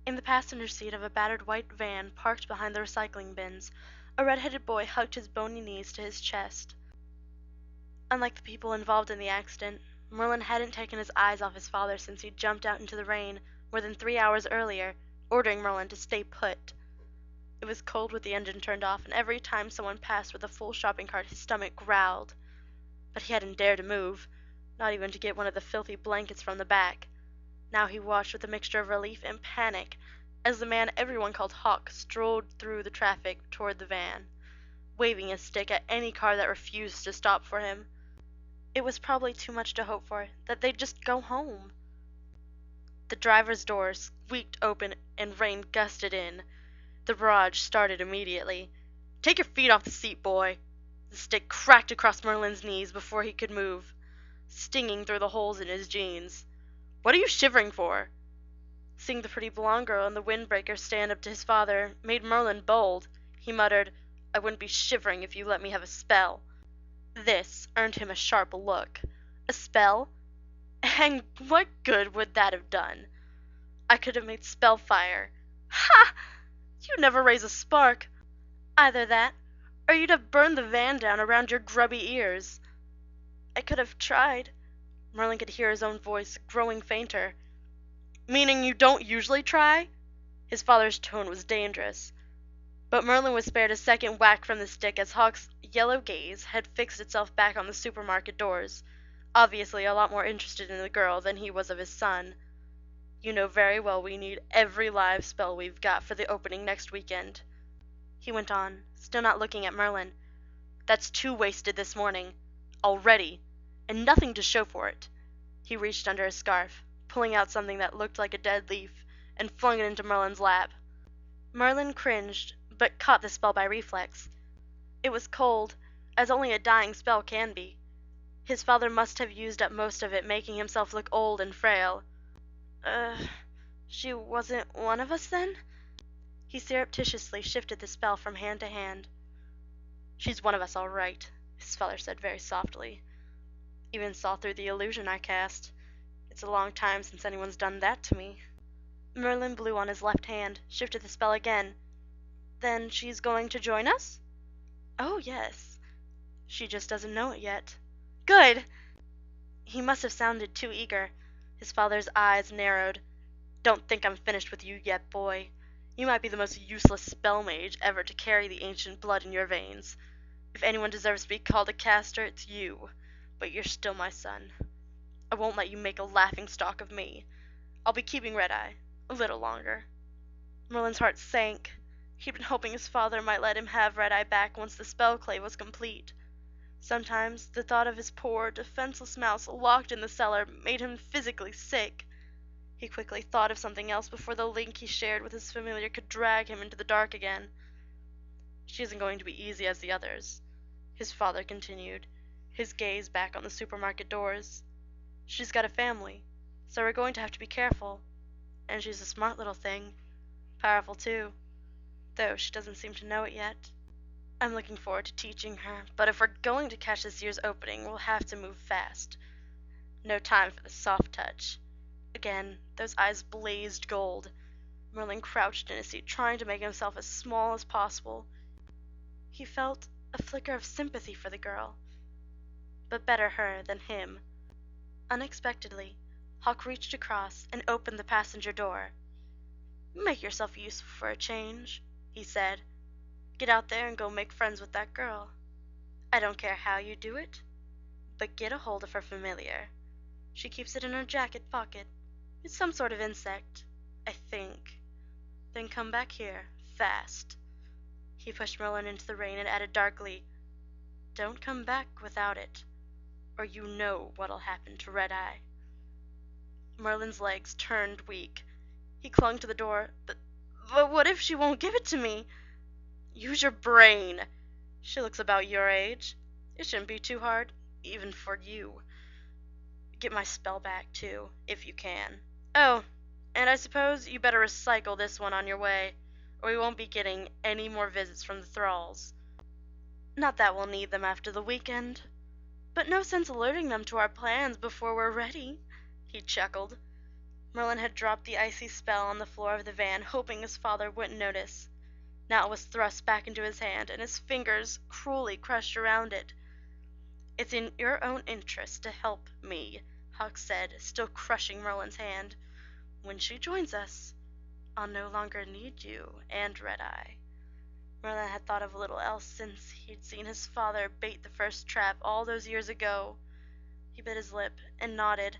In the passenger seat of a battered white van parked behind the recycling bins, a red-headed boy hugged his bony knees to his chest. Unlike the people involved in the accident, Merlin hadn't taken his eyes off his father since he'd jumped out into the rain more than 3 hours earlier, ordering Merlin to stay put. It was cold with the engine turned off, and every time someone passed with a full shopping cart his stomach growled. But he hadn't dared to move, not even to get one of the filthy blankets from the back. Now he watched with a mixture of relief and panic as the man everyone called Hawk strolled through the traffic toward the van, waving his stick at any car that refused to stop for him. It was probably too much to hope for that they'd just go home. The driver's door squeaked open and rain gusted in. The barrage started immediately. "Take your feet off the seat, boy." The stick cracked across Merlin's knees before he could move, stinging through the holes in his jeans. "What are you shivering for?" Seeing the pretty blonde girl in the windbreaker stand up to his father made Merlin bold. He muttered, "I wouldn't be shivering if you let me have a spell." This earned him a sharp look. A spell? And what good would that have done? "I could have made spellfire." "Ha! You'd never raise a spark." "Either that, or you'd have burned the van down around your grubby ears." "I could have tried." Merlin could hear his own voice growing fainter. "Meaning you don't usually try?" His father's tone was dangerous. But Merlin was spared a second whack from the stick as Hawk's yellow gaze had fixed itself back on the supermarket doors, obviously a lot more interested in the girl than he was of his son. "You know very well we need every live spell we've got for the opening next weekend," he went on, still not looking at Merlin. "That's 2 wasted this morning. Already. And nothing to show for it." He reached under his scarf, pulling out something that looked like a dead leaf, and flung it into Merlin's lap. Merlin cringed, but caught the spell by reflex. It was cold, as only a dying spell can be. His father must have used up most of it, making himself look old and frail. She wasn't one of us then?" He surreptitiously shifted the spell from hand to hand. "She's one of us all right," his father said very softly. "Even saw through the illusion I cast. It's a long time since anyone's done that to me." Merlin blew on his left hand, shifted the spell again. "Then she's going to join us?" "Oh, yes. She just doesn't know it yet." "Good!" He must have sounded too eager. His father's eyes narrowed. "Don't think I'm finished with you yet, boy. You might be the most useless spell mage ever to carry the ancient blood in your veins. If anyone deserves to be called a caster, it's you. But you're still my son. I won't let you make a laughingstock of me. I'll be keeping Red-Eye a little longer." Merlin's heart sank. He'd been hoping his father might let him have Red-Eye back once the spell clay was complete. Sometimes the thought of his poor, defenseless mouse locked in the cellar made him physically sick. He quickly thought of something else before the link he shared with his familiar could drag him into the dark again. "She isn't going to be easy as the others," his father continued, his gaze back on the supermarket doors. "She's got a family, so we're going to have to be careful. And she's a smart little thing. Powerful, too. Though she doesn't seem to know it yet. I'm looking forward to teaching her, but if we're going to catch this year's opening, we'll have to move fast. No time for the soft touch." Again, those eyes blazed gold. Merlin crouched in his seat, trying to make himself as small as possible. He felt a flicker of sympathy for the girl, but better her than him. Unexpectedly, Hawk reached across and opened the passenger door. "Make yourself useful for a change," he said. "Get out there and go make friends with that girl. I don't care how you do it, but get a hold of her familiar. She keeps it in her jacket pocket. It's some sort of insect, I think. Then come back here, fast." He pushed Merlin into the rain and added darkly, "Don't come back without it, or you know what'll happen to Red-Eye." Merlin's legs turned weak. He clung to the door. But what if she won't give it to me?" "Use your brain. She looks about your age. It shouldn't be too hard, even for you. Get my spell back, too, if you can. Oh, and I suppose you better recycle this one on your way, or we won't be getting any more visits from the thralls. Not that we'll need them after the weekend, but no sense alerting them to our plans before we're ready," he chuckled. Merlin had dropped the icy spell on the floor of the van, hoping his father wouldn't notice. Now it was thrust back into his hand, and his fingers cruelly crushed around it. "It's in your own interest to help me," Huck said, still crushing Merlin's hand. "When she joins us, I'll no longer need you and Red-Eye." Merlin had thought of little else since he'd seen his father bait the first trap all those years ago. He bit his lip and nodded.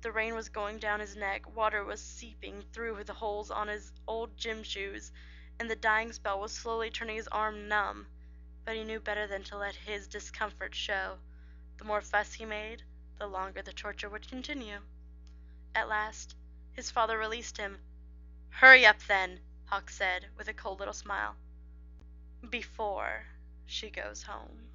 The rain was going down his neck, water was seeping through the holes on his old gym shoes, and the dying spell was slowly turning his arm numb. But he knew better than to let his discomfort show. The more fuss he made, the longer the torture would continue. At last, his father released him. "Hurry up, then," Huck said, with a cold little smile. "Before she goes home."